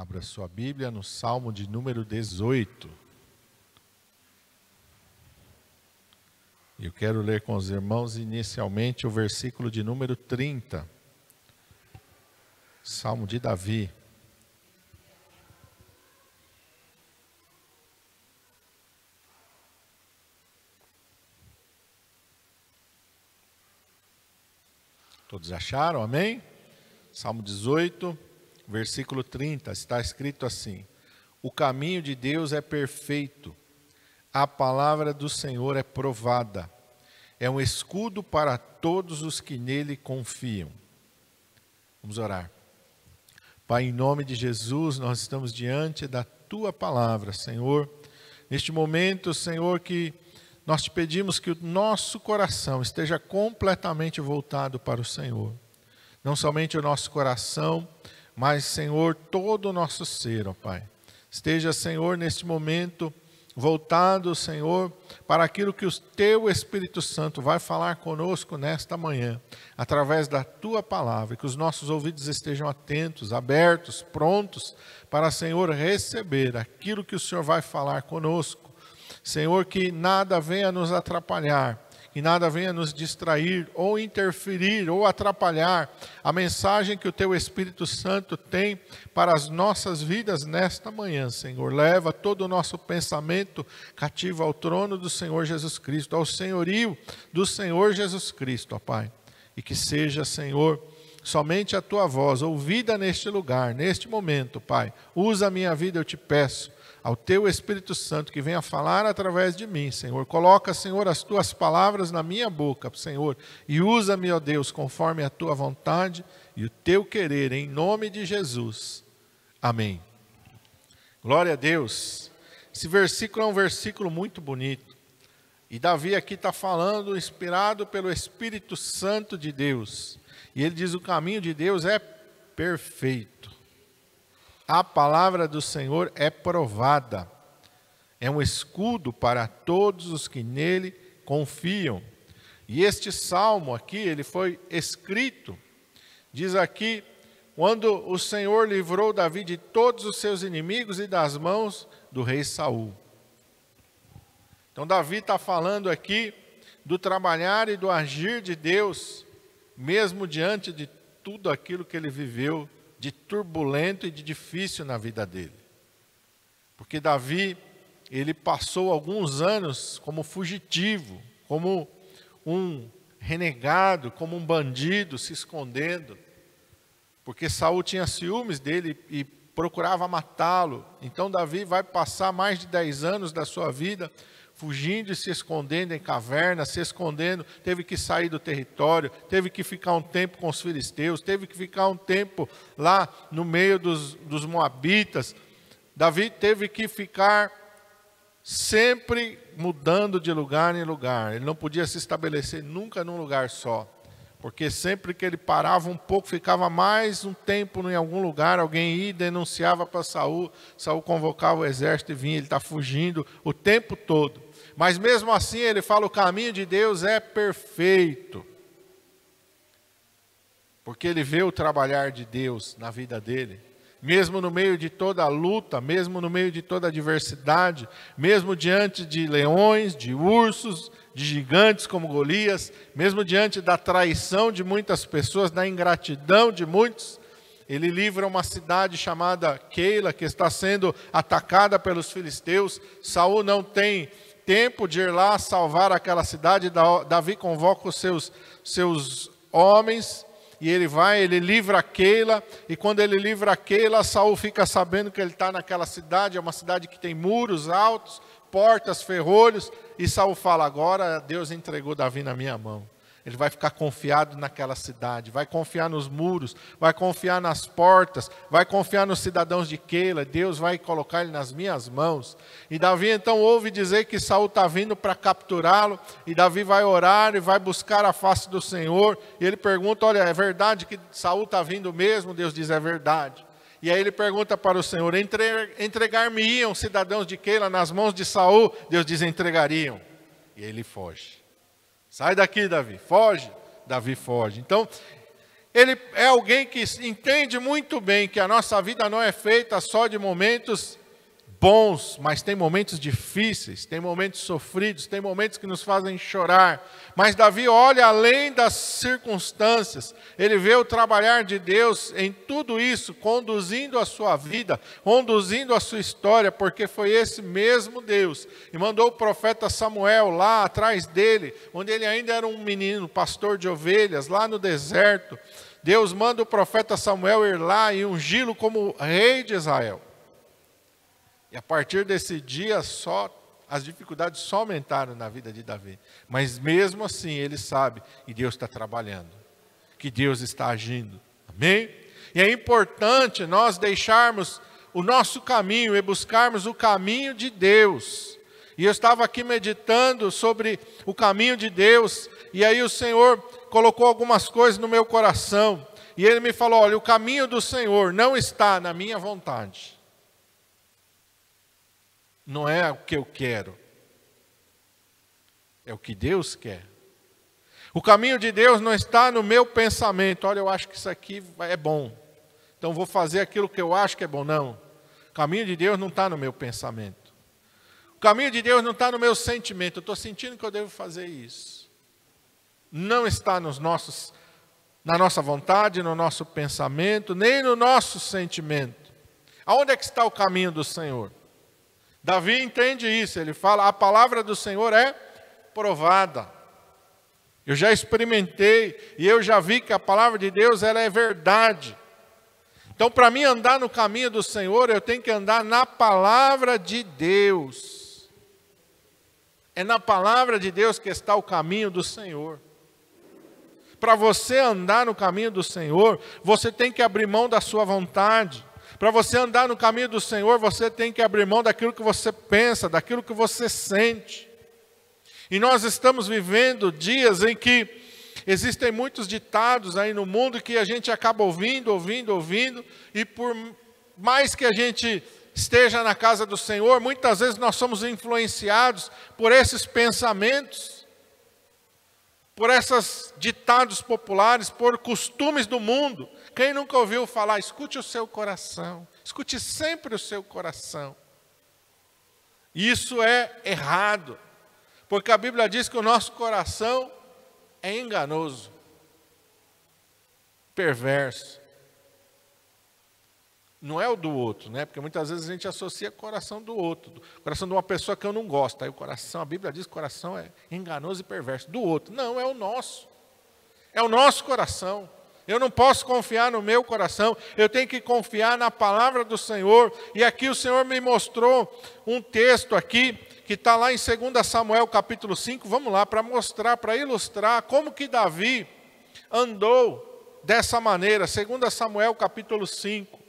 Abra sua Bíblia no Salmo de número 18. Eu quero ler com os irmãos inicialmente o versículo de número 30. Salmo de Davi. Todos acharam? Amém? Salmo 18, versículo 30, está escrito assim: o caminho de Deus é perfeito, a palavra do Senhor é provada, é um escudo para todos os que nele confiam. Vamos orar. Pai, em nome de Jesus, nós estamos diante da Tua palavra, Senhor. Neste momento, Senhor, que nós te pedimos que o nosso coração esteja completamente voltado para o Senhor. Não somente o nosso coração, mas, Senhor, todo o nosso ser, ó Pai. Esteja, Senhor, neste momento voltado, Senhor, para aquilo que o Teu Espírito Santo vai falar conosco nesta manhã, através da Tua palavra, que os nossos ouvidos estejam atentos, abertos, prontos para, Senhor, receber aquilo que o Senhor vai falar conosco. Senhor, que nada venha nos atrapalhar, que nada venha nos distrair, ou interferir, ou atrapalhar a mensagem que o Teu Espírito Santo tem para as nossas vidas nesta manhã, Senhor. Leva todo o nosso pensamento cativo ao trono do Senhor Jesus Cristo, ao senhorio do Senhor Jesus Cristo, ó Pai. E que seja, Senhor, somente a Tua voz ouvida neste lugar, neste momento, Pai. Usa a minha vida, eu te peço, ao Teu Espírito Santo que venha falar através de mim, Senhor. Coloca, Senhor, as Tuas palavras na minha boca, Senhor, e usa-me, ó Deus, conforme a Tua vontade e o Teu querer, em nome de Jesus. Amém. Glória a Deus. Esse versículo é um versículo muito bonito. E Davi aqui está falando, inspirado pelo Espírito Santo de Deus. E ele diz: o caminho de Deus é perfeito. A palavra do Senhor é provada, é um escudo para todos os que nele confiam. E este salmo aqui, ele foi escrito, diz aqui, quando o Senhor livrou Davi de todos os seus inimigos e das mãos do rei Saul. Então Davi está falando aqui do trabalhar e do agir de Deus, mesmo diante de tudo aquilo que ele viveu de turbulento e de difícil na vida dele. Porque Davi, ele passou alguns anos como fugitivo, como um renegado, como um bandido, se escondendo. Porque Saul tinha ciúmes dele e procurava matá-lo. Então Davi vai passar mais de 10 anos da sua vida fugindo e se escondendo em cavernas, se escondendo, teve que sair do território, teve que ficar um tempo com os filisteus, teve que ficar um tempo lá no meio dos moabitas. Davi teve que ficar sempre mudando de lugar em lugar, ele não podia se estabelecer nunca num lugar só, porque sempre que ele parava um pouco, ficava mais um tempo em algum lugar, alguém ia e denunciava para Saul, Saul convocava o exército e vinha, ele está fugindo o tempo todo. Mas mesmo assim ele fala: o caminho de Deus é perfeito. Porque ele vê o trabalhar de Deus na vida dele. Mesmo no meio de toda a luta, mesmo no meio de toda a adversidade, mesmo diante de leões, de ursos, de gigantes como Golias, mesmo diante da traição de muitas pessoas, da ingratidão de muitos, ele livra uma cidade chamada Keila, que está sendo atacada pelos filisteus. Saul não tem tempo de ir lá salvar aquela cidade. Davi convoca os seus homens e ele vai, ele livra Keila. E quando ele livra Keila, Saul fica sabendo que ele está naquela cidade. É uma cidade que tem muros altos, portas, ferrolhos. E Saul fala: agora Deus entregou Davi na minha mão. Ele vai ficar confiado naquela cidade, vai confiar nos muros, vai confiar nas portas, vai confiar nos cidadãos de Keila. Deus vai colocar ele nas minhas mãos. E Davi então ouve dizer que Saul está vindo para capturá-lo, e Davi vai orar e vai buscar a face do Senhor. E ele pergunta: olha, é verdade que Saul está vindo mesmo? Deus diz: é verdade. E aí ele pergunta para o Senhor: entregar-me-iam cidadãos de Keila nas mãos de Saul? Deus diz: entregariam. E ele foge. Sai daqui, Davi, foge. Davi foge. Então, Ele é alguém que entende muito bem que a nossa vida não é feita só de momentos bons, mas tem momentos difíceis, tem momentos sofridos, tem momentos que nos fazem chorar. Mas Davi olha além das circunstâncias, ele vê o trabalhar de Deus em tudo isso, conduzindo a sua vida, conduzindo a sua história, porque foi esse mesmo Deus e mandou o profeta Samuel lá atrás dele, onde ele ainda era um menino, pastor de ovelhas, lá no deserto. Deus manda o profeta Samuel ir lá e ungí-lo como rei de Israel. E a partir desse dia as dificuldades só aumentaram na vida de Davi. Mas mesmo assim ele sabe que Deus está trabalhando, que Deus está agindo. Amém? E é importante nós deixarmos o nosso caminho e buscarmos o caminho de Deus. E eu estava aqui meditando sobre o caminho de Deus, e aí o Senhor colocou algumas coisas no meu coração. E Ele me falou, olha, o caminho do Senhor não está na minha vontade. Não é o que eu quero, é o que Deus quer. O caminho de Deus não está no meu pensamento. Olha, eu acho que isso aqui é bom, então vou fazer aquilo que eu acho que é bom. Não, o caminho de Deus não está no meu pensamento. O caminho de Deus não está no meu sentimento. Eu estou sentindo que eu devo fazer isso. Não está na nossa vontade, no nosso pensamento, nem no nosso sentimento. Aonde é que está o caminho do Senhor? Davi entende isso, ele fala, a palavra do Senhor é provada. Eu já experimentei e eu já vi que a palavra de Deus ela é verdade. Então, para mim andar no caminho do Senhor, eu tenho que andar na palavra de Deus. É na palavra de Deus que está o caminho do Senhor. Para você andar no caminho do Senhor, você tem que abrir mão da sua vontade. Para você andar no caminho do Senhor, você tem que abrir mão daquilo que você pensa, daquilo que você sente. E nós estamos vivendo dias em que existem muitos ditados aí no mundo que a gente acaba ouvindo, e por mais que a gente esteja na casa do Senhor, muitas vezes nós somos influenciados por esses pensamentos, por esses ditados populares, por costumes do mundo. Quem nunca ouviu falar, escute o seu coração, escute sempre o seu coração. Isso é errado, porque a Bíblia diz que o nosso coração é enganoso, perverso. Não é o do outro, né? Porque muitas vezes a gente associa o coração do outro, o coração de uma pessoa que eu não gosto. Aí o coração, a Bíblia diz que o coração é enganoso e perverso. Do outro, não, é o nosso. É o nosso coração. Eu não posso confiar no meu coração, eu tenho que confiar na palavra do Senhor. E aqui o Senhor me mostrou um texto aqui, que está lá em 2 Samuel capítulo 5, vamos lá, para mostrar, para ilustrar como que Davi andou dessa maneira. 2 Samuel capítulo 5.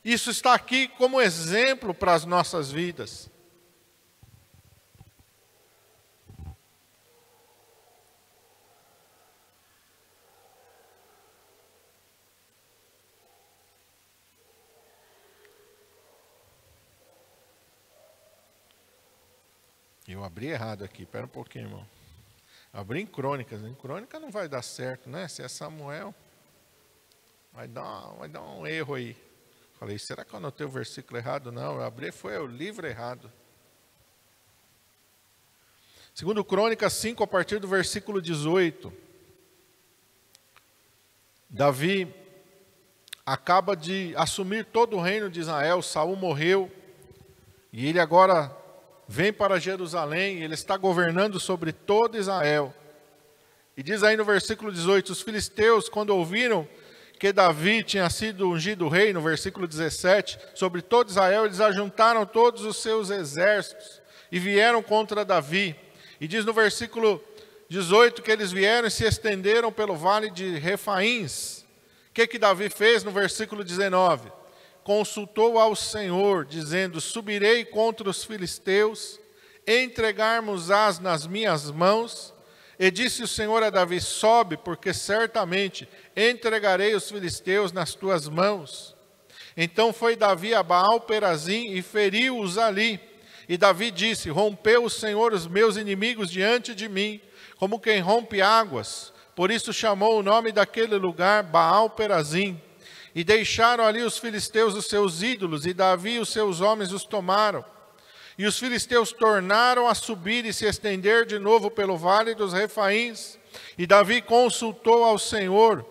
Isso está aqui como exemplo para as nossas vidas. Eu abri errado aqui, espera um pouquinho, irmão. Abri em Crônicas, em Crônica não vai dar certo, né? Se é Samuel, vai dar um erro aí. Falei, será que eu anotei o versículo errado? Não, eu abri, foi o livro errado. 2 Crônicas 5, a partir do versículo 18. Davi acaba de assumir todo o reino de Israel, Saul morreu, e ele agora vem para Jerusalém, ele está governando sobre todo Israel. E diz aí no versículo 18, os filisteus, quando ouviram que Davi tinha sido ungido rei, no versículo 17, sobre todo Israel, eles ajuntaram todos os seus exércitos e vieram contra Davi. E diz no versículo 18 que eles vieram e se estenderam pelo vale de Refaíns. O que Davi fez no versículo 19? Consultou ao Senhor, dizendo, subirei contra os filisteus, entregarmos-as nas minhas mãos. E disse o Senhor a Davi, sobe, porque certamente entregarei os filisteus nas tuas mãos. Então foi Davi a Baal-Perazim e feriu-os ali. E Davi disse, rompeu o Senhor os meus inimigos diante de mim, como quem rompe águas, Por isso chamou o nome daquele lugar Baal-Perazim. E deixaram ali os filisteus os seus ídolos, e Davi e os seus homens os tomaram. E os filisteus tornaram a subir e se estender de novo pelo vale dos Refaíns. E Davi consultou ao Senhor,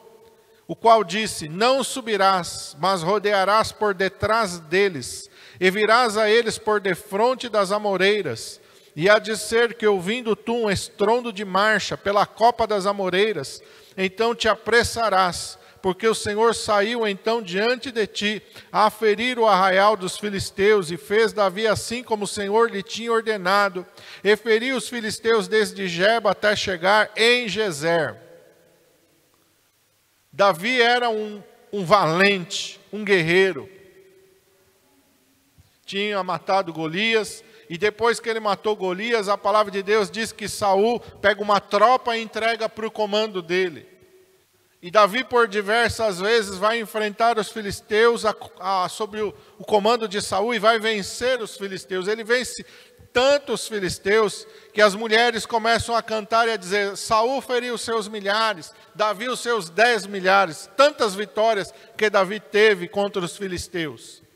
o qual disse: não subirás, mas rodearás por detrás deles, e virás a eles por defronte das amoreiras. E há de ser que, ouvindo tu um estrondo de marcha pela copa das amoreiras, então te apressarás, porque o Senhor saiu então diante de ti a ferir o arraial dos filisteus, e fez Davi assim como o Senhor lhe tinha ordenado, e feriu os filisteus desde Geba até chegar em Gezer. Davi era um valente, um guerreiro. Tinha matado Golias, e depois que ele matou Golias, a palavra de Deus diz que Saul pega uma tropa e entrega para o comando dele. E Davi, por diversas vezes, vai enfrentar os filisteus sob o comando de Saul e vai vencer os filisteus. Ele vence tanto os filisteus que as mulheres começam a cantar e a dizer: Saul feriu os seus milhares, Davi os seus 10 milhares. Tantas vitórias que Davi teve contra os filisteus.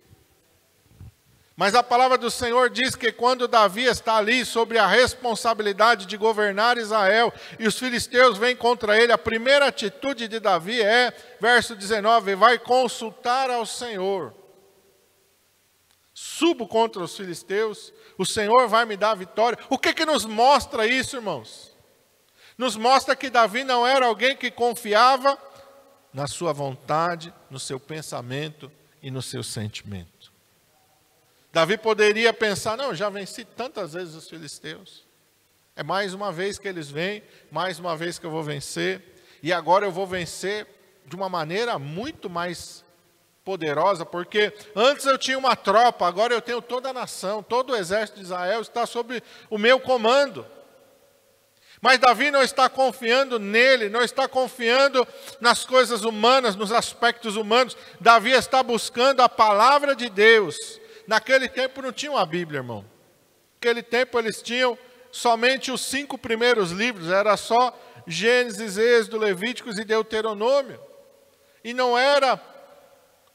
Mas a palavra do Senhor diz que quando Davi está ali sobre a responsabilidade de governar Israel e os filisteus vêm contra ele, a primeira atitude de Davi é, verso 19, vai consultar ao Senhor. Subo contra os filisteus, o Senhor vai me dar a vitória. O que nos mostra isso, irmãos? Nos mostra que Davi não era alguém que confiava na sua vontade, no seu pensamento e no seu sentimento. Davi poderia pensar: não, já venci tantas vezes os filisteus. É mais uma vez que eles vêm, mais uma vez que eu vou vencer. E agora eu vou vencer de uma maneira muito mais poderosa, porque antes eu tinha uma tropa, agora eu tenho toda a nação, todo o exército de Israel está sob o meu comando. Mas Davi não está confiando nele, não está confiando nas coisas humanas, nos aspectos humanos. Davi está buscando a palavra de Deus. Naquele tempo não tinha a Bíblia, irmão. Naquele tempo eles tinham somente os 5 primeiros livros. Era só Gênesis, Êxodo, Levíticos e Deuteronômio. E não era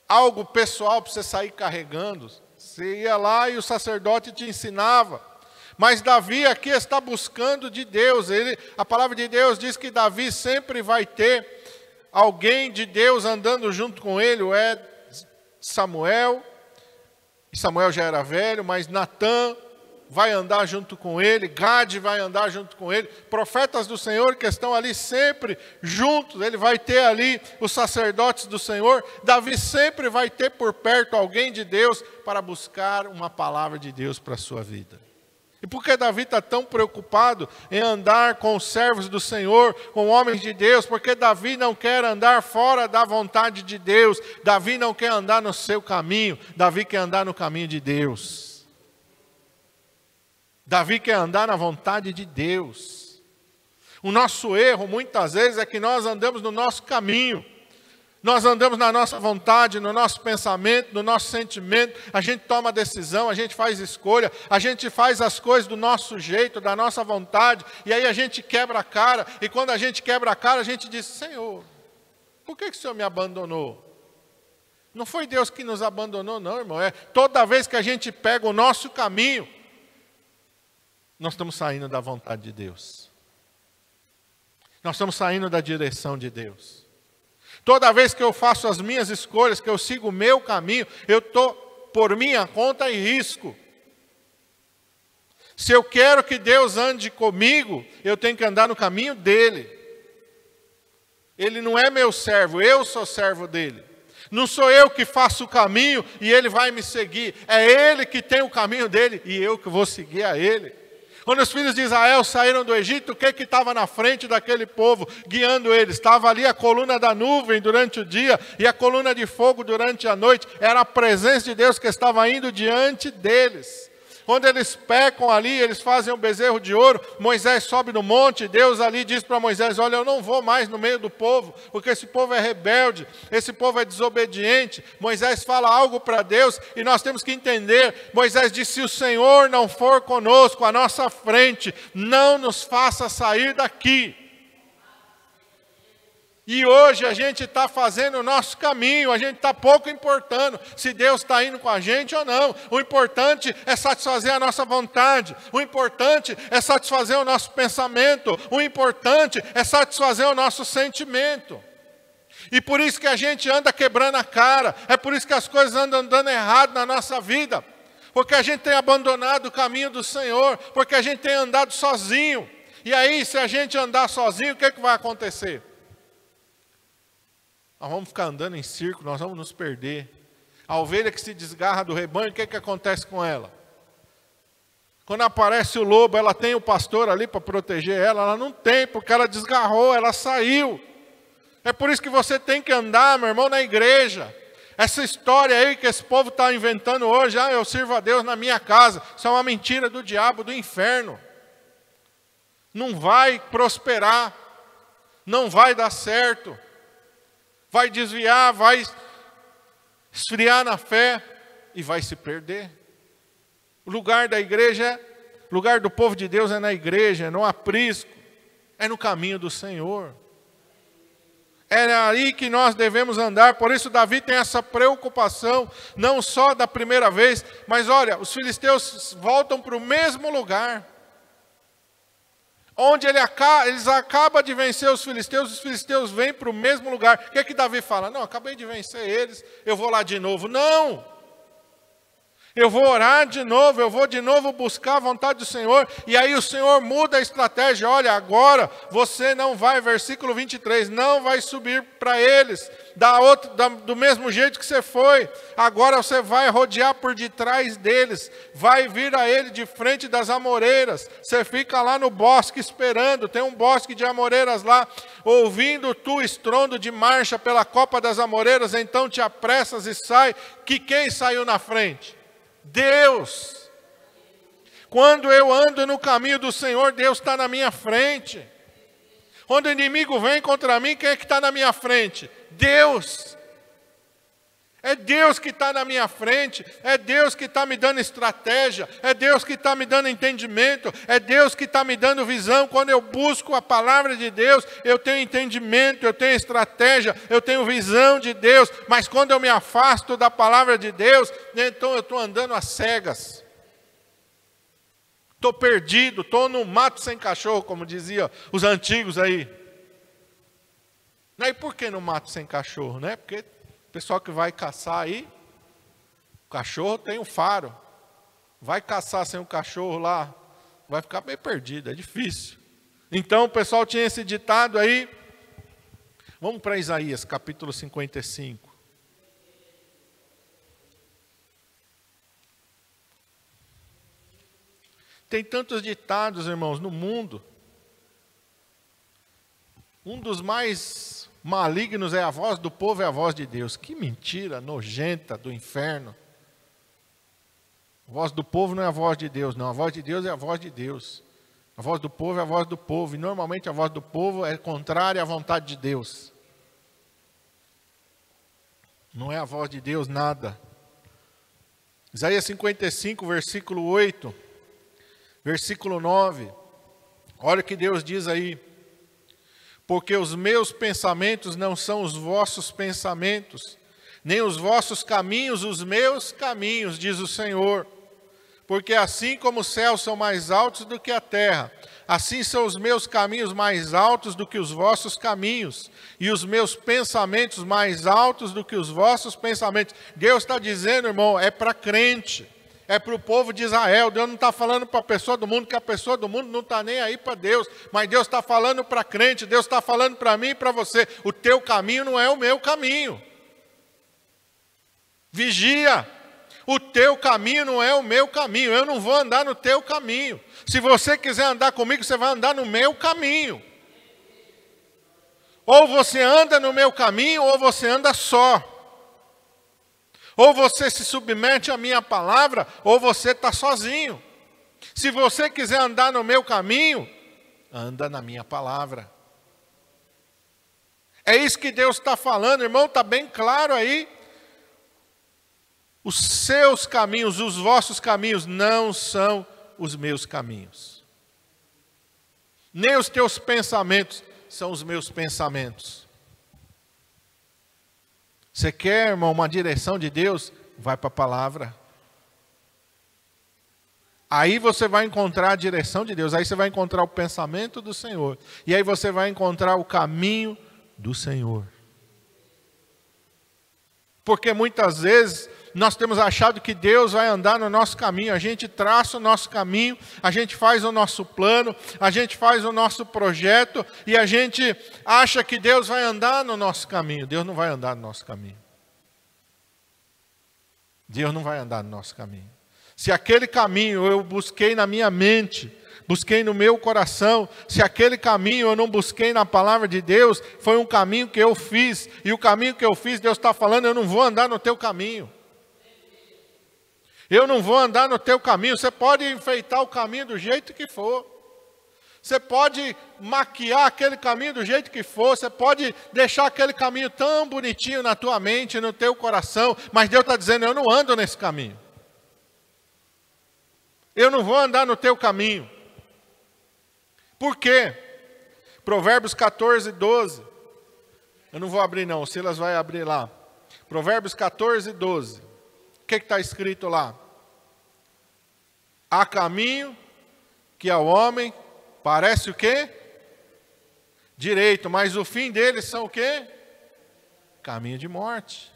algo pessoal para você sair carregando. Você ia lá e o sacerdote te ensinava. Mas Davi aqui está buscando de Deus. A palavra de Deus diz que Davi sempre vai ter alguém de Deus andando junto com ele. É Samuel. E Samuel já era velho, mas Natã vai andar junto com ele, Gade vai andar junto com ele, profetas do Senhor que estão ali sempre juntos, ele vai ter ali os sacerdotes do Senhor. Davi sempre vai ter por perto alguém de Deus para buscar uma palavra de Deus para a sua vida. E por que Davi está tão preocupado em andar com os servos do Senhor, com homens de Deus? Porque Davi não quer andar fora da vontade de Deus. Davi não quer andar no seu caminho. Davi quer andar no caminho de Deus. Davi quer andar na vontade de Deus. O nosso erro, muitas vezes, é que nós andamos no nosso caminho. Nós andamos na nossa vontade, no nosso pensamento, no nosso sentimento. A gente toma decisão, a gente faz escolha, a gente faz as coisas do nosso jeito, da nossa vontade. E aí a gente quebra a cara. E quando a gente quebra a cara, a gente diz: Senhor, por que o Senhor me abandonou? Não foi Deus que nos abandonou, não, irmão. É toda vez que a gente pega o nosso caminho, nós estamos saindo da vontade de Deus. Nós estamos saindo da direção de Deus. Toda vez que eu faço as minhas escolhas, que eu sigo o meu caminho, eu estou por minha conta e risco. Se eu quero que Deus ande comigo, eu tenho que andar no caminho dele. Ele não é meu servo, eu sou servo dele. Não sou eu que faço o caminho e ele vai me seguir. É ele que tem o caminho dele e eu que vou seguir a ele. Quando os filhos de Israel saíram do Egito, o que estava na frente daquele povo, guiando eles? Estava ali a coluna da nuvem durante o dia e a coluna de fogo durante a noite. Era a presença de Deus que estava indo diante deles. Quando eles pecam ali, eles fazem um bezerro de ouro, Moisés sobe no monte, Deus ali diz para Moisés: olha, eu não vou mais no meio do povo, porque esse povo é rebelde, esse povo é desobediente. Moisés fala algo para Deus e nós temos que entender. Moisés disse: se o Senhor não for conosco, à nossa frente, não nos faça sair daqui. E hoje a gente está fazendo o nosso caminho, a gente está pouco importando se Deus está indo com a gente ou não. O importante é satisfazer a nossa vontade, o importante é satisfazer o nosso pensamento, o importante é satisfazer o nosso sentimento. E por isso que a gente anda quebrando a cara, é por isso que as coisas andam dando errado na nossa vida, porque a gente tem abandonado o caminho do Senhor, porque a gente tem andado sozinho. E aí, se a gente andar sozinho, o que vai acontecer? Nós vamos ficar andando em círculo, nós vamos nos perder. A ovelha que se desgarra do rebanho, o que acontece com ela? Quando aparece o lobo, ela tem o pastor ali para proteger ela? Ela não tem, porque ela desgarrou, ela saiu. É por isso que você tem que andar, meu irmão, na igreja. Essa história aí que esse povo está inventando hoje, eu sirvo a Deus na minha casa, isso é uma mentira do diabo, do inferno. Não vai prosperar, não vai dar certo. Vai desviar, vai esfriar na fé e vai se perder. O lugar da igreja, o lugar do povo de Deus é na igreja, é no aprisco, é no caminho do Senhor. É aí que nós devemos andar. Por isso Davi tem essa preocupação, não só da primeira vez, mas olha, os filisteus voltam para o mesmo lugar. Onde eles acabam de vencer os filisteus vêm para o mesmo lugar. O que é que Davi fala? Não, acabei de vencer eles, eu vou lá de novo. Não! Eu vou orar de novo, eu vou de novo buscar a vontade do Senhor. E aí o Senhor muda a estratégia. Olha, agora você não vai, versículo 23, não vai subir para eles do mesmo jeito que você foi. Agora você vai rodear por detrás deles, vai vir a ele de frente das amoreiras. Você fica lá no bosque esperando, tem um bosque de amoreiras lá, ouvindo tu estrondo de marcha pela copa das amoreiras, então te apressas e sai. Que quem saiu na frente? Deus. Quando eu ando no caminho do Senhor, Deus está na minha frente. Quando o inimigo vem contra mim, quem é que está na minha frente? Deus. É Deus que está na minha frente, é Deus que está me dando estratégia, é Deus que está me dando entendimento, é Deus que está me dando visão. Quando eu busco a palavra de Deus, eu tenho entendimento, eu tenho estratégia, eu tenho visão de Deus. Mas quando eu me afasto da palavra de Deus, então eu estou andando às cegas. Estou perdido, estou no mato sem cachorro, como diziam os antigos aí. E por que no mato sem cachorro? Né? Porque o pessoal que vai caçar aí, o cachorro tem um faro. Vai caçar sem o cachorro lá, vai ficar bem perdido, é difícil. Então o pessoal tinha esse ditado aí. Vamos para Isaías, capítulo 55. Tem tantos ditados, irmãos, no mundo. Um dos mais malignos é a voz do povo, é a voz de Deus. Que mentira nojenta do inferno. A voz do povo não é a voz de Deus, não. A voz de Deus é a voz de Deus. A voz do povo é a voz do povo. E normalmente a voz do povo é contrária à vontade de Deus. Não é a voz de Deus nada. Isaías 55, versículo 8. Versículo 9. Olha o que Deus diz aí. Porque os meus pensamentos não são os vossos pensamentos, nem os vossos caminhos os meus caminhos, diz o Senhor. Porque assim como os céus são mais altos do que a terra, assim são os meus caminhos mais altos do que os vossos caminhos, e os meus pensamentos mais altos do que os vossos pensamentos. Deus está dizendo, irmão, é para crente. É para o povo de Israel. Deus não está falando para a pessoa do mundo, que a pessoa do mundo não está nem aí para Deus. Mas Deus está falando para crente, Deus está falando para mim e para você. O teu caminho não é o meu caminho. Vigia. O teu caminho não é o meu caminho. Eu não vou andar no teu caminho. Se você quiser andar comigo, você vai andar no meu caminho. Ou você anda no meu caminho, ou você anda só. Ou você se submete à minha palavra, ou você está sozinho. Se você quiser andar no meu caminho, anda na minha palavra. É isso que Deus está falando, irmão, está bem claro aí. Os seus caminhos, os vossos caminhos, não são os meus caminhos. Nem os teus pensamentos são os meus pensamentos. Você quer, irmão, uma direção de Deus? Vai para a palavra. Aí você vai encontrar a direção de Deus. Aí você vai encontrar o pensamento do Senhor. E aí você vai encontrar o caminho do Senhor. Porque muitas vezes nós temos achado que Deus vai andar no nosso caminho. A gente traça o nosso caminho, a gente faz o nosso plano, a gente faz o nosso projeto e a gente acha que Deus vai andar no nosso caminho. Deus não vai andar no nosso caminho. Deus não vai andar no nosso caminho. Se aquele caminho eu busquei na minha mente, busquei no meu coração, se aquele caminho eu não busquei na palavra de Deus, foi um caminho que eu fiz, e o caminho que eu fiz, Deus está falando, eu não vou andar no teu caminho. Eu não vou andar no teu caminho. Você pode enfeitar o caminho do jeito que for. Você pode maquiar aquele caminho do jeito que for. Você pode deixar aquele caminho tão bonitinho na tua mente, no teu coração, mas Deus está dizendo, eu não ando nesse caminho. Eu não vou andar no teu caminho. Por quê? Provérbios 14, 12. Eu não vou abrir não, o Silas vai abrir lá. Provérbios 14, 12. O que está escrito lá? Há caminho que ao homem parece o quê? Direito, mas o fim deles são o quê? Caminho de morte.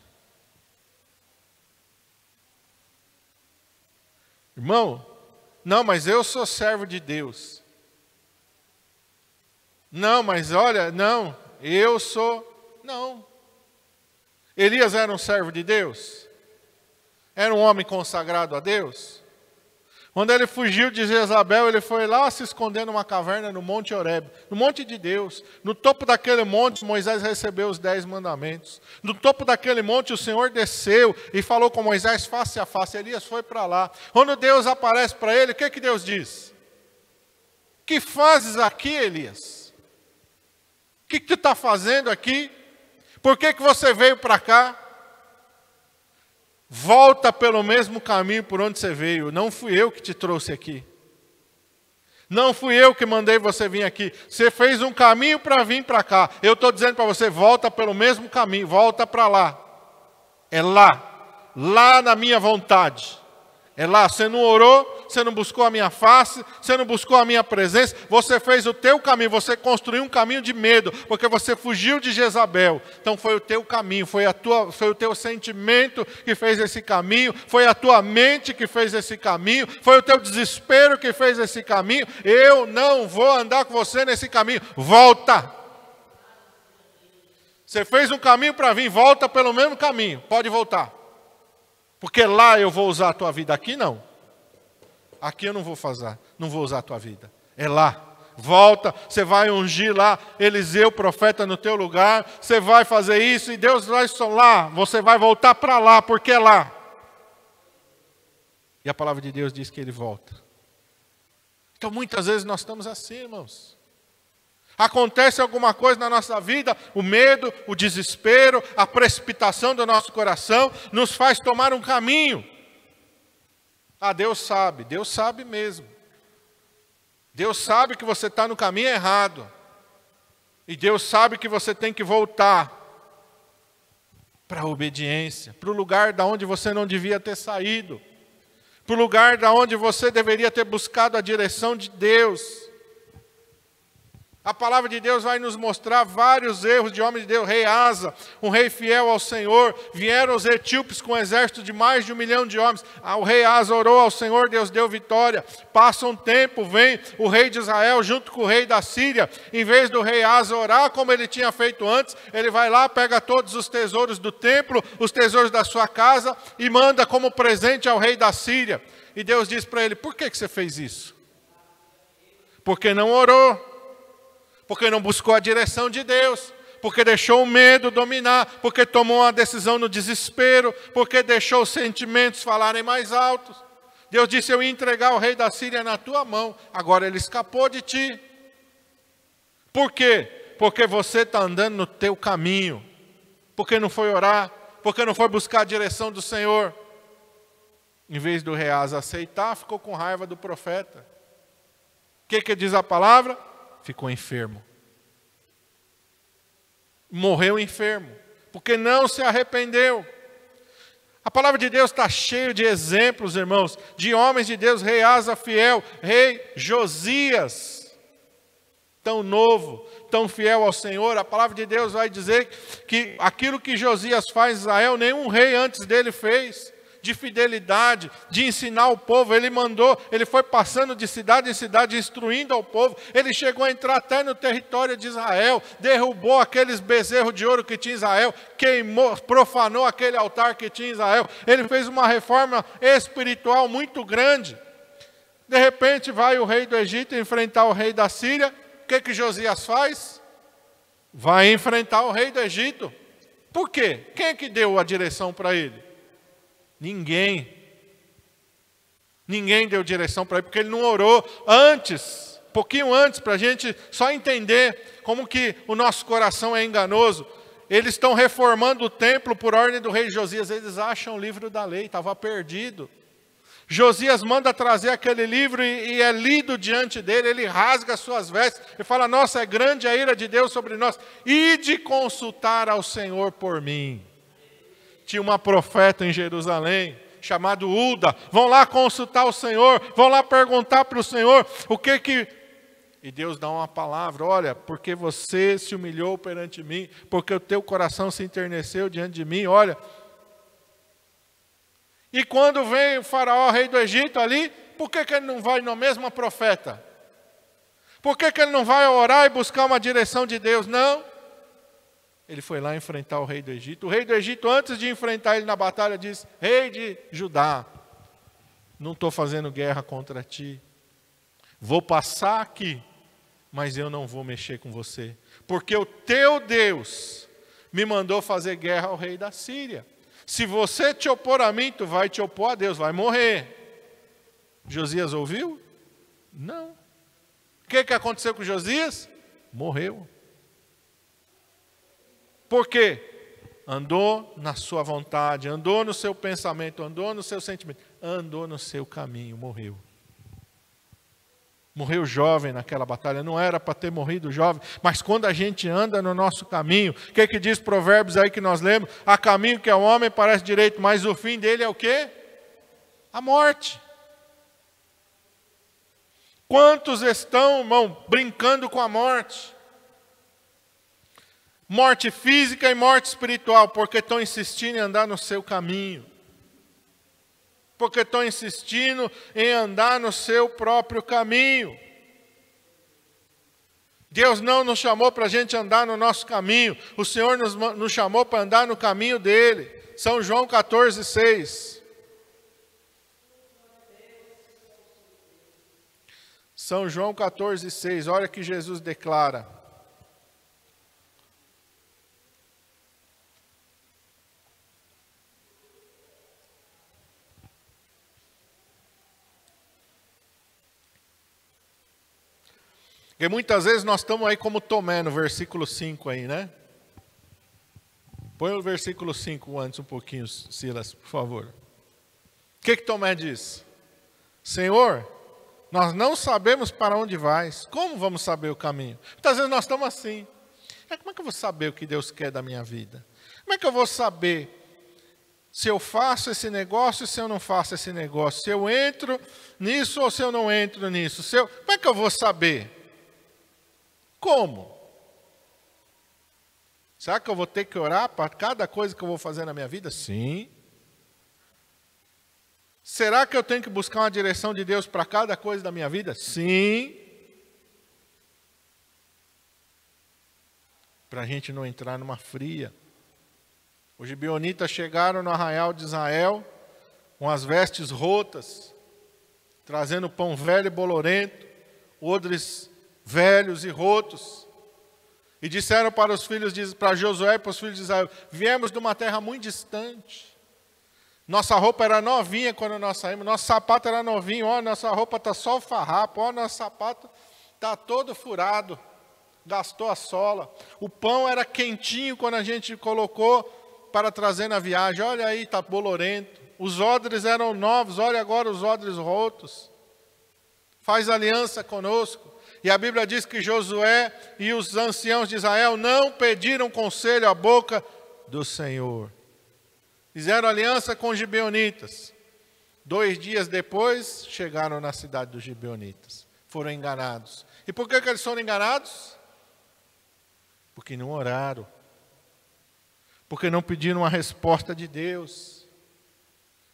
Irmão, não, mas eu sou servo de Deus. Não, mas olha, não, eu sou... Não. Elias era um servo de Deus? Era um homem consagrado a Deus? Quando ele fugiu de Jezabel, ele foi lá se esconder numa caverna no Monte Horebe, no monte de Deus. No topo daquele monte, Moisés recebeu os 10 mandamentos. No topo daquele monte, o Senhor desceu e falou com Moisés face a face. Elias foi para lá. Quando Deus aparece para ele, o que Deus diz? Que fazes aqui, Elias? O que tu está fazendo aqui? Por que você veio para cá? Volta pelo mesmo caminho por onde você veio. Não fui eu que te trouxe aqui. Não fui eu que mandei você vir aqui. Você fez um caminho para vir para cá. Eu estou dizendo para você, volta pelo mesmo caminho. Volta para lá. É lá. Lá na minha vontade. É lá. Você não orou, você não buscou a minha face, você não buscou a minha presença. Você fez o teu caminho. Você construiu um caminho de medo, porque você fugiu de Jezabel. Então foi o teu caminho, foi o teu sentimento que fez esse caminho, foi a tua mente que fez esse caminho, foi o teu desespero que fez esse caminho. Eu não vou andar com você nesse caminho. Volta. Você fez um caminho para vir, volta pelo mesmo caminho. Pode voltar. Porque lá eu vou usar a tua vida, aqui não. Aqui eu não vou usar a tua vida. É lá. Volta, você vai ungir lá Eliseu, profeta, no teu lugar. Você vai fazer isso e Deus vai lá. Você vai voltar para lá, porque é lá. E a palavra de Deus diz que ele volta. Então muitas vezes nós estamos assim, irmãos. Acontece alguma coisa na nossa vida, o medo, o desespero, a precipitação do nosso coração nos faz tomar um caminho. Ah, Deus sabe mesmo. Deus sabe que você está no caminho errado. E Deus sabe que você tem que voltar para a obediência, para o lugar da onde você não devia ter saído, para o lugar da onde você deveria ter buscado a direção de Deus. A palavra de Deus vai nos mostrar vários erros de homens de Deus. Rei Asa, um rei fiel ao Senhor. Vieram os etíopes com um exército de mais de 1 milhão de homens. O rei Asa orou ao Senhor, Deus deu vitória. Passa um tempo, vem o rei de Israel junto com o rei da Síria. Em vez do rei Asa orar como ele tinha feito antes, ele vai lá, pega todos os tesouros do templo, os tesouros da sua casa e manda como presente ao rei da Síria. E Deus diz para ele, por que você fez isso? Porque não orou. Porque não buscou a direção de Deus, porque deixou o medo dominar, porque tomou uma decisão no desespero, porque deixou os sentimentos falarem mais altos. Deus disse, eu ia entregar o rei da Síria na tua mão, agora ele escapou de ti. Por quê? Porque você está andando no teu caminho, porque não foi orar, porque não foi buscar a direção do Senhor. Em vez do rei Asa aceitar, ficou com raiva do profeta. O que diz a palavra? Ficou enfermo. Morreu enfermo. porque não se arrependeu. A palavra de Deus está cheia de exemplos, irmãos, de homens de Deus, rei Asa fiel, rei Josias, tão novo, tão fiel ao Senhor. A palavra de Deus vai dizer que aquilo que Josias faz em Israel, nenhum rei antes dele fez, de fidelidade, de ensinar o povo. Ele mandou, ele foi passando de cidade em cidade, instruindo ao povo. Ele chegou a entrar até no território de Israel, derrubou aqueles bezerros de ouro que tinha em Israel, queimou, profanou aquele altar que tinha em Israel. Ele fez uma reforma espiritual muito grande. De repente vai o rei do Egito enfrentar o rei da Síria. O que Josias faz? Vai enfrentar o rei do Egito. Por quê? Quem é que deu a direção para ele? Ninguém deu direção para ele, porque ele não orou antes, um pouquinho antes, para a gente só entender como que o nosso coração é enganoso. Eles estão reformando o templo por ordem do rei Josias, eles acham o livro da lei, estava perdido. Josias manda trazer aquele livro e é lido diante dele, ele rasga as suas vestes e fala: nossa, é grande a ira de Deus sobre nós, ide consultar ao Senhor por mim. Tinha uma profeta em Jerusalém, chamado Uda. Vão lá consultar o Senhor, vão lá perguntar para o Senhor o que... E Deus dá uma palavra: olha, porque você se humilhou perante mim, porque o teu coração se enterneceu diante de mim, olha. E quando vem o faraó, rei do Egito ali, por que ele não vai na mesma profeta? Por que ele não vai orar e buscar uma direção de Deus? Não. Ele foi lá enfrentar o rei do Egito. O rei do Egito, antes de enfrentar ele na batalha, disse: rei de Judá, não estou fazendo guerra contra ti. Vou passar aqui, mas eu não vou mexer com você. Porque o teu Deus me mandou fazer guerra ao rei da Síria. Se você te opor a mim, tu vai te opor a Deus, vai morrer. Josias ouviu? Não. O que aconteceu com Josias? Morreu. Por quê? Andou na sua vontade, andou no seu pensamento, andou no seu sentimento, andou no seu caminho, morreu. Morreu jovem naquela batalha, não era para ter morrido jovem, mas quando a gente anda no nosso caminho, o que diz Provérbios aí que nós lemos? Há caminho que ao homem parece direito, mas o fim dele é o quê? A morte. Quantos estão, irmão, brincando com a morte? Morte física e morte espiritual, porque estão insistindo em andar no seu caminho. Porque estão insistindo em andar no seu próprio caminho. Deus não nos chamou para a gente andar no nosso caminho. O Senhor nos chamou para andar no caminho dEle. São João 14, 6. São João 14, 6. Olha que Jesus declara. Porque muitas vezes nós estamos aí como Tomé, no versículo 5 aí, né? Põe o versículo 5 antes um pouquinho, Silas, por favor. O que Tomé diz? Senhor, nós não sabemos para onde vais. Como vamos saber o caminho? Muitas vezes nós estamos assim. Como é que eu vou saber o que Deus quer da minha vida? Como é que eu vou saber se eu faço esse negócio ou se eu não faço esse negócio? Se eu entro nisso ou se eu não entro nisso? Como é que eu vou saber? Como? Será que eu vou ter que orar para cada coisa que eu vou fazer na minha vida? Sim. Será que eu tenho que buscar uma direção de Deus para cada coisa da minha vida? Sim. Para a gente não entrar numa fria. Os gibeonitas chegaram no arraial de Israel com as vestes rotas, trazendo pão velho e bolorento, odres velhos e rotos, e disseram para para Josué e para os filhos de Israel: viemos de uma terra muito distante, nossa roupa era novinha quando nós saímos, nosso sapato era novinho, ó, nossa roupa está só o farrapo, ó, nosso sapato está todo furado, gastou a sola, o pão era quentinho quando a gente colocou para trazer na viagem, olha aí, está bolorento, os odres eram novos, olha agora os odres rotos, faz aliança conosco. E a Bíblia diz que Josué e os anciãos de Israel não pediram conselho à boca do Senhor. Fizeram aliança com os gibeonitas. 2 dias depois, chegaram na cidade dos gibeonitas. Foram enganados. E por que eles foram enganados? Porque não oraram. Porque não pediram a resposta de Deus.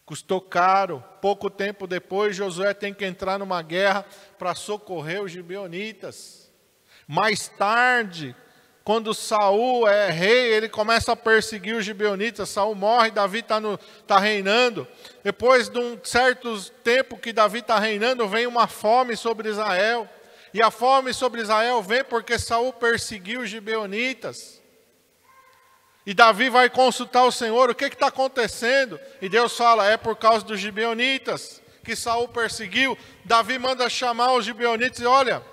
Custou caro. Pouco tempo depois, Josué tem que entrar numa guerra para socorrer os gibeonitas. Mais tarde, quando Saul é rei, ele começa a perseguir os gibeonitas. Saul morre, Davi está reinando. Depois de um certo tempo que Davi está reinando, vem uma fome sobre Israel. E a fome sobre Israel vem porque Saul perseguiu os gibeonitas. E Davi vai consultar o Senhor, o que está acontecendo? E Deus fala, é por causa dos gibeonitas que Saul perseguiu. Davi manda chamar os gibeonitas e olha,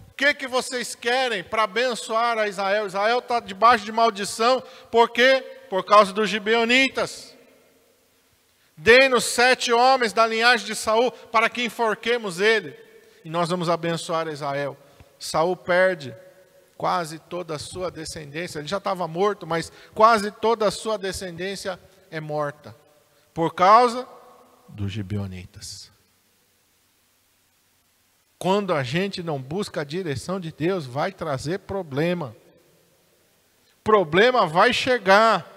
o que vocês querem para abençoar a Israel? Israel está debaixo de maldição, por quê? Por causa dos gibeonitas. Dê-nos 7 homens da linhagem de Saul para que enforquemos ele. E nós vamos abençoar Israel. Saul perde quase toda a sua descendência. Ele já estava morto, mas quase toda a sua descendência é morta. Por causa dos gibeonitas. Quando a gente não busca a direção de Deus, vai trazer problema. Problema vai chegar.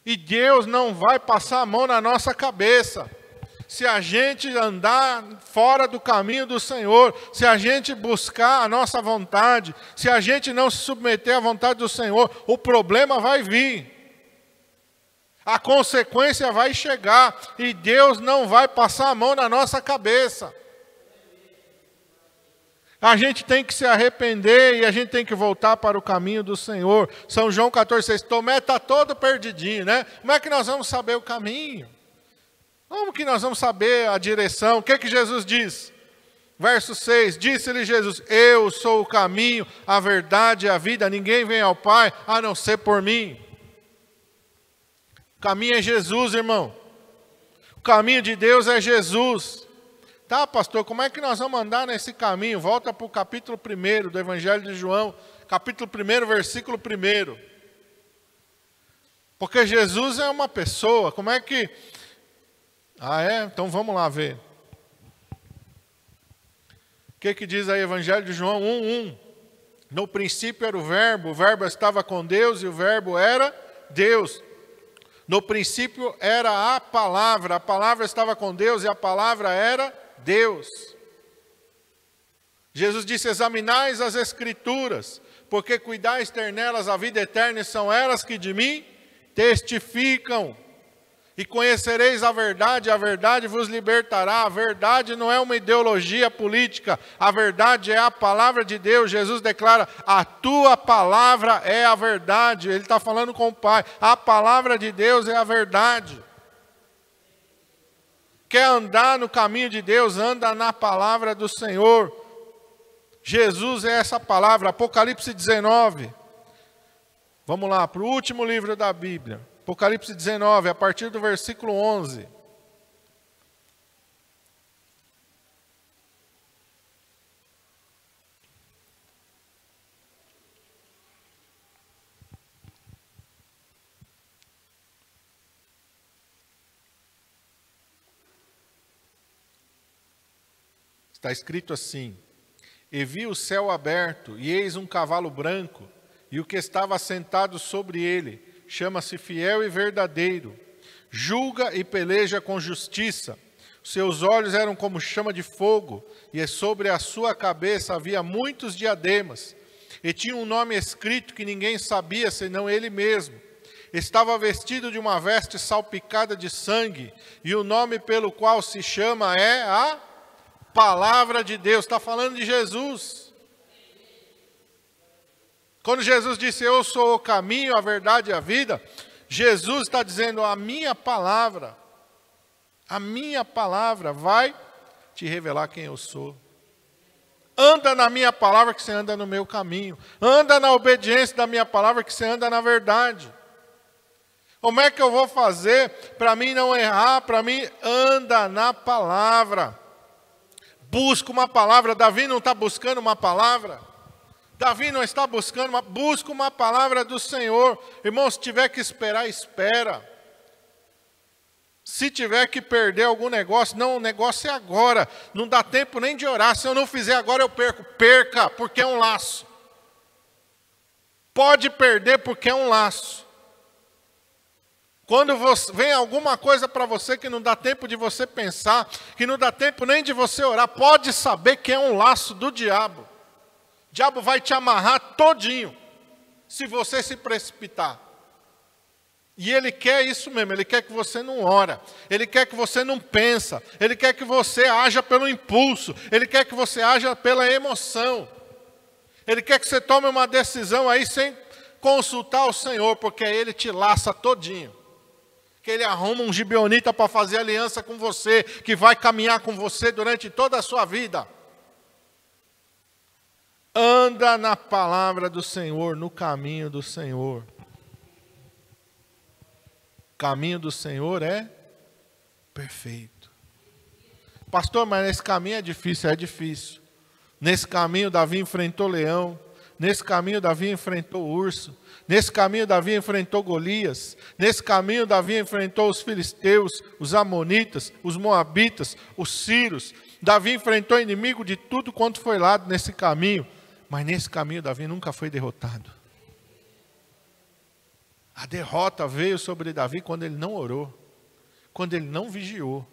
E Deus não vai passar a mão na nossa cabeça. Se a gente andar fora do caminho do Senhor, se a gente buscar a nossa vontade, se a gente não se submeter à vontade do Senhor, o problema vai vir. A consequência vai chegar e Deus não vai passar a mão na nossa cabeça. A gente tem que se arrepender e a gente tem que voltar para o caminho do Senhor. São João 14,6. Tomé está todo perdidinho, né? Como é que nós vamos saber o caminho? Como que nós vamos saber a direção? O que Jesus diz? Verso 6. Disse-lhe Jesus, eu sou o caminho, a verdade e a vida. Ninguém vem ao Pai a não ser por mim. O caminho é Jesus, irmão. O caminho de Deus é Jesus. Tá, pastor, como é que nós vamos andar nesse caminho? Volta para o capítulo 1 do Evangelho de João, capítulo 1, versículo 1. Porque Jesus é uma pessoa, como é que... Ah, é? Então vamos lá ver. O que diz aí Evangelho de João 1:1? No princípio era o verbo estava com Deus e o verbo era Deus. No princípio era a palavra estava com Deus e a palavra era Deus. Jesus disse, examinais as Escrituras, porque cuidais ter nelas a vida eterna e são elas que de mim testificam. E conhecereis a verdade vos libertará. A verdade não é uma ideologia política, a verdade é a palavra de Deus. Jesus declara, a tua palavra é a verdade. Ele está falando com o Pai, a palavra de Deus é a verdade. Quer andar no caminho de Deus, anda na palavra do Senhor. Jesus é essa palavra. Apocalipse 19. Vamos lá, para o último livro da Bíblia. Apocalipse 19, a partir do versículo 11. Está escrito assim, e vi o céu aberto, e eis um cavalo branco, e o que estava sentado sobre ele, chama-se Fiel e Verdadeiro, julga e peleja com justiça. Seus olhos eram como chama de fogo, e sobre a sua cabeça havia muitos diademas. E tinha um nome escrito que ninguém sabia, senão ele mesmo. Estava vestido de uma veste salpicada de sangue, e o nome pelo qual se chama é a Palavra de Deus. Está falando de Jesus. Quando Jesus disse, eu sou o caminho, a verdade e a vida, Jesus está dizendo, a minha palavra vai te revelar quem eu sou. Anda na minha palavra que você anda no meu caminho. Anda na obediência da minha palavra que você anda na verdade. Como é que eu vou fazer para mim não errar? Para mim, anda na palavra. Busca uma palavra. Davi não está buscando uma palavra. Davi não está buscando, busca uma palavra do Senhor. Irmão, se tiver que esperar, espera. Se tiver que perder algum negócio, não, o negócio é agora. Não dá tempo nem de orar. Se eu não fizer agora, eu perco. Perca, porque é um laço. Pode perder, porque é um laço. Quando vem alguma coisa para você que não dá tempo de você pensar, que não dá tempo nem de você orar, pode saber que é um laço do diabo. O diabo vai te amarrar todinho, se você se precipitar. E ele quer isso mesmo, ele quer que você não ora, ele quer que você não pensa, ele quer que você haja pelo impulso, ele quer que você haja pela emoção. Ele quer que você tome uma decisão aí sem consultar o Senhor, porque aí ele te laça todinho. Que ele arruma um gibeonita para fazer aliança com você, que vai caminhar com você durante toda a sua vida. Anda na palavra do Senhor, no caminho do Senhor. O caminho do Senhor é perfeito. Pastor, mas nesse caminho é difícil. É difícil. Nesse caminho Davi enfrentou leão. Nesse caminho Davi enfrentou urso. Nesse caminho Davi enfrentou Golias. Nesse caminho Davi enfrentou os filisteus, os amonitas, os moabitas, os sírios. Davi enfrentou inimigo de tudo quanto foi lado nesse caminho. Mas nesse caminho Davi nunca foi derrotado. A derrota veio sobre Davi quando ele não orou. Quando ele não vigiou.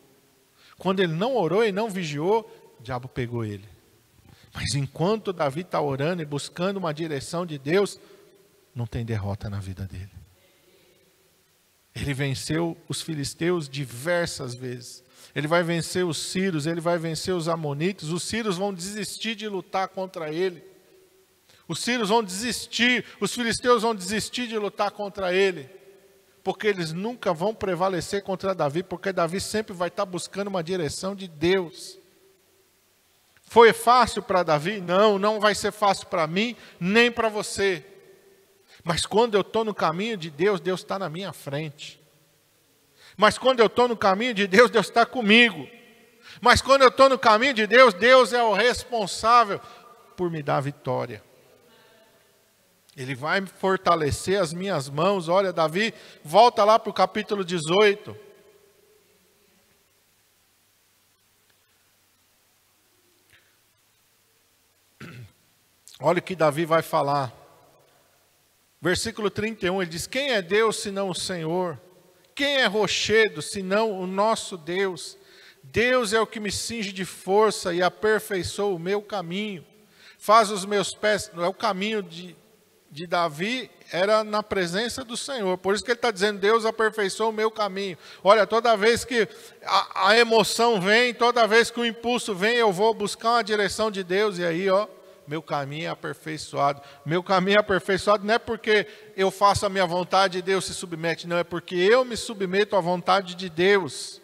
Quando ele não orou e não vigiou, o diabo pegou ele. Mas enquanto Davi está orando e buscando uma direção de Deus, não tem derrota na vida dele. Ele venceu os filisteus diversas vezes. Ele vai vencer os sírios, ele vai vencer os amonitas. Os sírios vão desistir de lutar contra ele. Os sírios vão desistir, os filisteus vão desistir de lutar contra ele. Porque eles nunca vão prevalecer contra Davi, porque Davi sempre vai estar buscando uma direção de Deus. Foi fácil para Davi? Não, não vai ser fácil para mim, nem para você. Mas quando eu estou no caminho de Deus, Deus está na minha frente. Mas quando eu estou no caminho de Deus, Deus está comigo. Mas quando eu estou no caminho de Deus, Deus é o responsável por me dar vitória. Ele vai fortalecer as minhas mãos. Olha, Davi, volta lá para o capítulo 18. Olha o que Davi vai falar. Versículo 31, ele diz: quem é Deus senão o Senhor? Quem é rochedo senão o nosso Deus? Deus é o que me cinge de força e aperfeiçoa o meu caminho. Faz os meus pés... É o caminho de Davi, era na presença do Senhor. Por isso que ele está dizendo: Deus aperfeiçoa o meu caminho. Olha, toda vez que a emoção vem, toda vez que o impulso vem, eu vou buscar uma direção de Deus. E aí, ó, meu caminho é aperfeiçoado. Meu caminho é aperfeiçoado não é porque eu faço a minha vontade e Deus se submete. Não, é porque eu me submeto à vontade de Deus.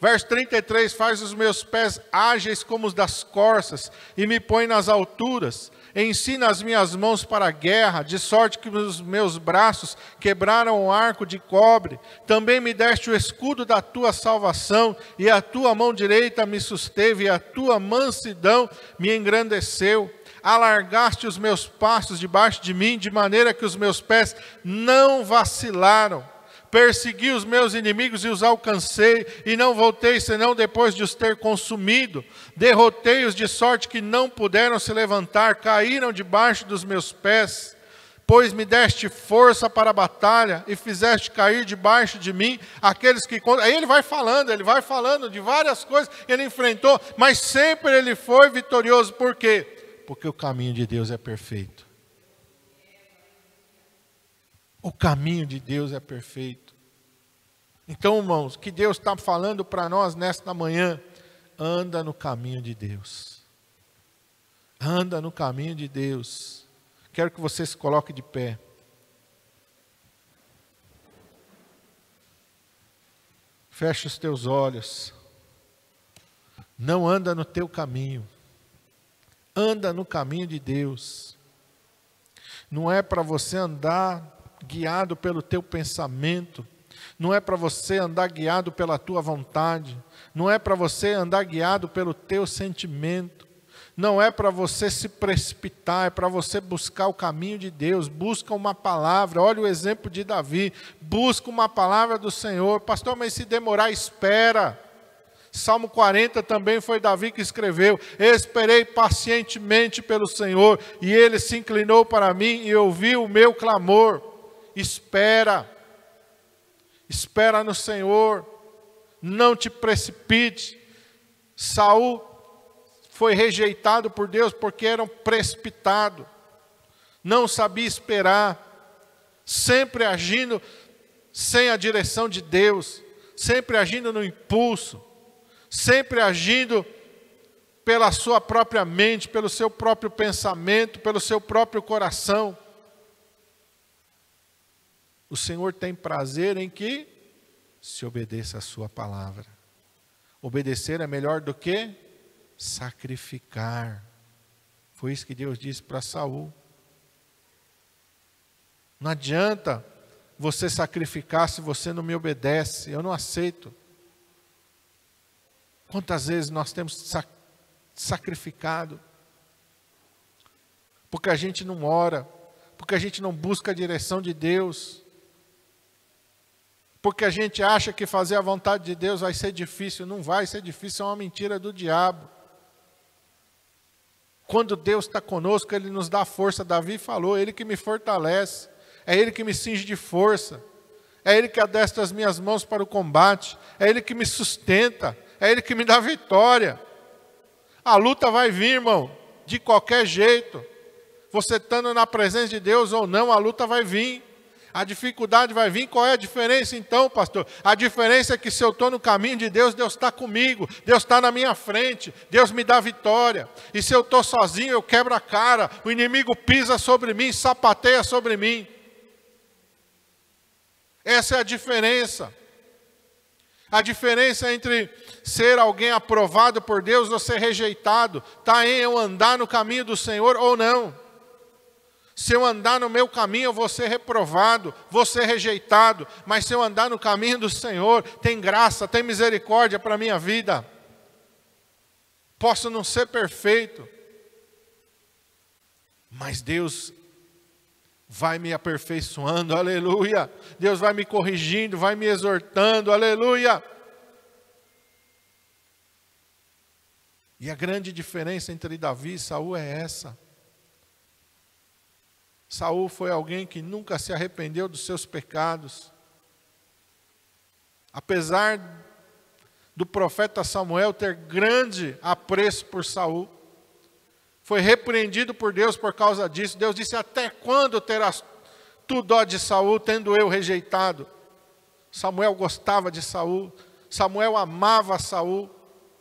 Verso 33, faz os meus pés ágeis como os das corças e me põe nas alturas. Ensina as minhas mãos para a guerra, de sorte que os meus braços quebraram o arco de cobre. Também me deste o escudo da tua salvação, e a tua mão direita me susteve, e a tua mansidão me engrandeceu. Alargaste os meus passos debaixo de mim, de maneira que os meus pés não vacilaram. Persegui os meus inimigos e os alcancei, e não voltei senão depois de os ter consumido. Derrotei-os de sorte que não puderam se levantar, caíram debaixo dos meus pés. Pois me deste força para a batalha e fizeste cair debaixo de mim aqueles que... Aí ele vai falando de várias coisas que ele enfrentou, mas sempre ele foi vitorioso. Por quê? Porque o caminho de Deus é perfeito. O caminho de Deus é perfeito. Então, irmãos, o que Deus está falando para nós nesta manhã: anda no caminho de Deus. Anda no caminho de Deus. Quero que você se coloque de pé. Feche os teus olhos. Não anda no teu caminho. Anda no caminho de Deus. Não é para você andar guiado pelo teu pensamento, não é para você andar guiado pela tua vontade, não é para você andar guiado pelo teu sentimento, Não é para você se precipitar, é para você buscar o caminho de Deus. Busca uma palavra. Olha o exemplo de Davi. Busca uma palavra do Senhor. Pastor, mas se demorar, espera. Salmo 40 também foi Davi que escreveu: esperei pacientemente pelo Senhor, e Ele se inclinou para mim e ouviu o meu clamor. Espera. Espera no Senhor. Não te precipite. Saul foi rejeitado por Deus porque era um precipitado, não sabia esperar, sempre agindo sem a direção de Deus, sempre agindo no impulso, sempre agindo pela sua própria mente, pelo seu próprio pensamento, pelo seu próprio coração. O Senhor tem prazer em que se obedeça a sua palavra. Obedecer é melhor do que sacrificar. Foi isso que Deus disse para Saul. Não adianta você sacrificar se você não me obedece. Eu não aceito. Quantas vezes nós temos sacrificado? Porque a gente não ora, porque a gente não busca a direção de Deus, porque a gente acha que fazer a vontade de Deus vai ser difícil. Não vai ser difícil, é uma mentira do diabo. Quando Deus está conosco, Ele nos dá força. Davi falou: Ele que me fortalece, é Ele que me cinge de força, é Ele que adestra as minhas mãos para o combate, é Ele que me sustenta, é Ele que me dá vitória. A luta vai vir, irmão, de qualquer jeito. Você estando na presença de Deus ou não, a luta vai vir. A dificuldade vai vir. Qual é a diferença então, pastor? A diferença é que se eu estou no caminho de Deus, Deus está comigo, Deus está na minha frente, Deus me dá vitória. E se eu estou sozinho, eu quebro a cara, o inimigo pisa sobre mim, sapateia sobre mim. Essa é a diferença. A diferença entre ser alguém aprovado por Deus ou ser rejeitado está em eu andar no caminho do Senhor ou não. Se eu andar no meu caminho, eu vou ser reprovado, vou ser rejeitado. Mas se eu andar no caminho do Senhor, tem graça, tem misericórdia para a minha vida. Posso não ser perfeito, mas Deus vai me aperfeiçoando, aleluia. Deus vai me corrigindo, vai me exortando, aleluia. E a grande diferença entre Davi e Saul é essa. Saul foi alguém que nunca se arrependeu dos seus pecados. Apesar do profeta Samuel ter grande apreço por Saul, foi repreendido por Deus por causa disso. Deus disse: até quando terás tu dó de Saul, tendo eu rejeitado? Samuel gostava de Saul, Samuel amava Saul,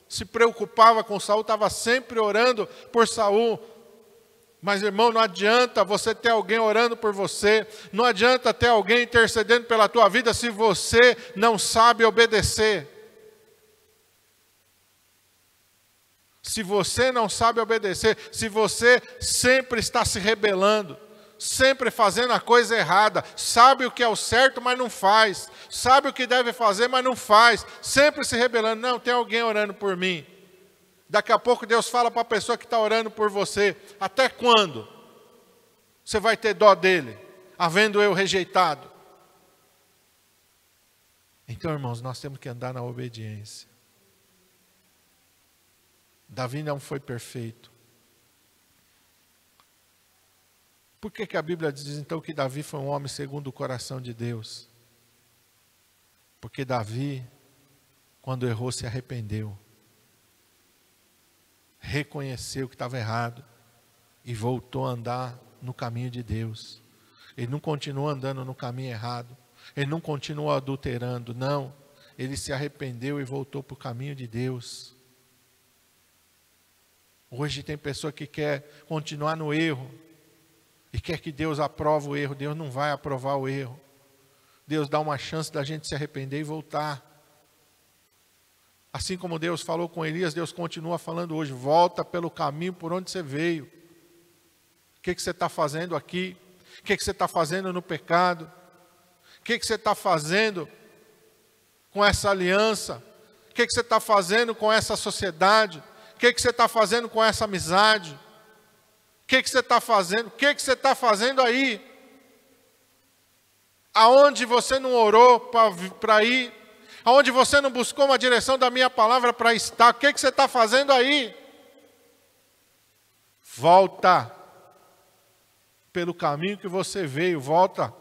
se preocupava com Saul, estava sempre orando por Saul. Mas, irmão, não adianta você ter alguém orando por você, não adianta ter alguém intercedendo pela tua vida se você não sabe obedecer. Se você não sabe obedecer, se você sempre está se rebelando, sempre fazendo a coisa errada, sabe o que é o certo, mas não faz, sabe o que deve fazer, mas não faz, sempre se rebelando. Não, tem alguém orando por mim. Daqui a pouco Deus fala para a pessoa que está orando por você: até quando você vai ter dó dele, havendo eu rejeitado? Então, irmãos, nós temos que andar na obediência. Davi não foi perfeito. Por que a Bíblia diz então que Davi foi um homem segundo o coração de Deus? Porque Davi, quando errou, se arrependeu. Reconheceu que estava errado e voltou a andar no caminho de Deus. Ele não continuou andando no caminho errado, ele não continuou adulterando, não. Ele se arrependeu e voltou para o caminho de Deus. Hoje tem pessoa que quer continuar no erro e quer que Deus aprove o erro. Deus não vai aprovar o erro. Deus dá uma chance da gente se arrepender e voltar. Assim como Deus falou com Elias, Deus continua falando hoje: volta pelo caminho por onde você veio. O que você está fazendo aqui? O que você está fazendo no pecado? O que você está fazendo com essa aliança? O que você está fazendo com essa sociedade? O O que você está fazendo com essa amizade? O que você está fazendo? O que você está fazendo aí? Aonde você não orou para ir? Aonde você não buscou uma direção da minha palavra para estar? O que você está fazendo aí? Volta pelo caminho que você veio, volta.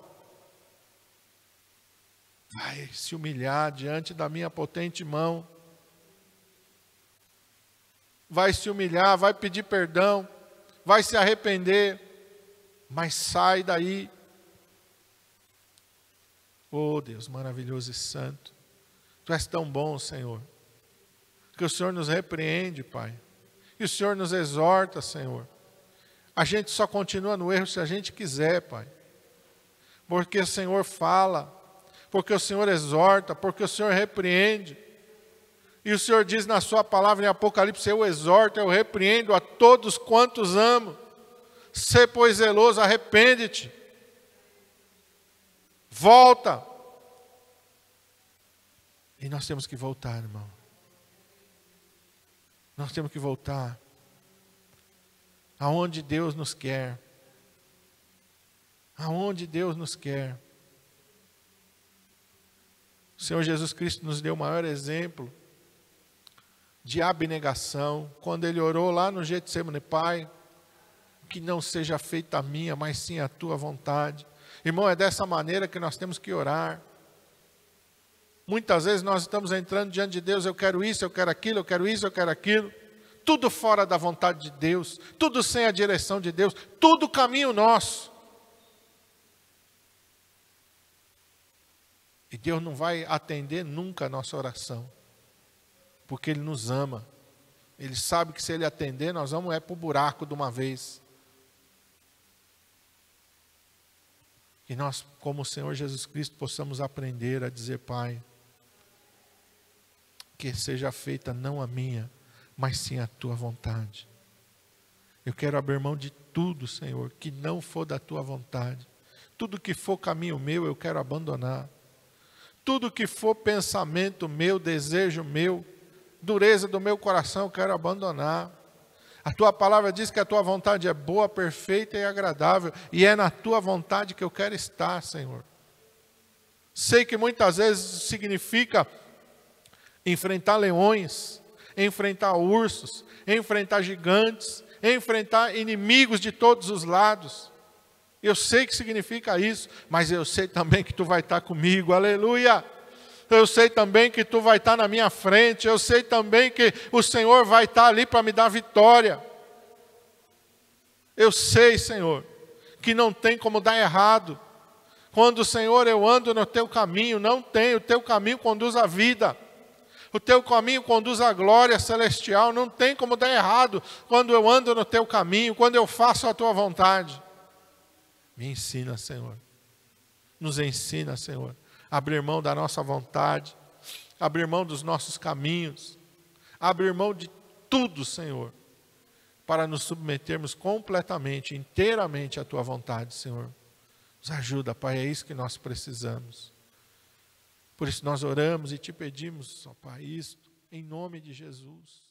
Vai se humilhar diante da minha potente mão. Vai se humilhar, vai pedir perdão, vai se arrepender, mas sai daí. Oh Deus maravilhoso e santo, Tu és tão bom, Senhor, que o Senhor nos repreende, Pai, que o Senhor nos exorta, Senhor. A gente só continua no erro se a gente quiser, Pai, porque o Senhor fala, porque o Senhor exorta, porque o Senhor repreende. E o Senhor diz na sua palavra em Apocalipse: eu exorto, eu repreendo a todos quantos amo. Sê, pois, zeloso, arrepende-te. Volta. E nós temos que voltar, irmão. Nós temos que voltar aonde Deus nos quer. Aonde Deus nos quer. O Senhor Jesus Cristo nos deu o maior exemplo de abnegação, quando Ele orou lá no Getsemane: Pai, que não seja feita a minha, mas sim a Tua vontade. Irmão, é dessa maneira que nós temos que orar. Muitas vezes nós estamos entrando diante de Deus: eu quero isso, eu quero aquilo, eu quero isso, eu quero aquilo. Tudo fora da vontade de Deus, tudo sem a direção de Deus, tudo caminho nosso. E Deus não vai atender nunca a nossa oração, porque Ele nos ama. Ele sabe que se Ele atender, nós vamos para o buraco de uma vez. E nós, como o Senhor Jesus Cristo, possamos aprender a dizer: Pai, que seja feita não a minha, mas sim a Tua vontade. Eu quero abrir mão de tudo, Senhor, que não for da Tua vontade. Tudo que for caminho meu, eu quero abandonar. Tudo que for pensamento meu, desejo meu, dureza do meu coração, eu quero abandonar. A Tua palavra diz que a Tua vontade é boa, perfeita e agradável, e é na Tua vontade que eu quero estar, Senhor. Sei que muitas vezes significa enfrentar leões, enfrentar ursos, enfrentar gigantes, enfrentar inimigos de todos os lados. Eu sei que significa isso, mas eu sei também que Tu vai estar comigo, aleluia. Eu sei também que Tu vai estar na minha frente, eu sei também que o Senhor vai estar ali para me dar vitória. Eu sei, Senhor, que não tem como dar errado. Quando, Senhor, eu ando no Teu caminho, não tem, o Teu caminho conduz à vida. O Teu caminho conduz à glória celestial, não tem como dar errado quando eu ando no Teu caminho, quando eu faço a Tua vontade. Me ensina, Senhor. Nos ensina, Senhor, a abrir mão da nossa vontade, abrir mão dos nossos caminhos, abrir mão de tudo, Senhor, para nos submetermos completamente, inteiramente à Tua vontade, Senhor. Nos ajuda, Pai, é isso que nós precisamos. Por isso nós oramos e Te pedimos, ó Pai, isto, em nome de Jesus.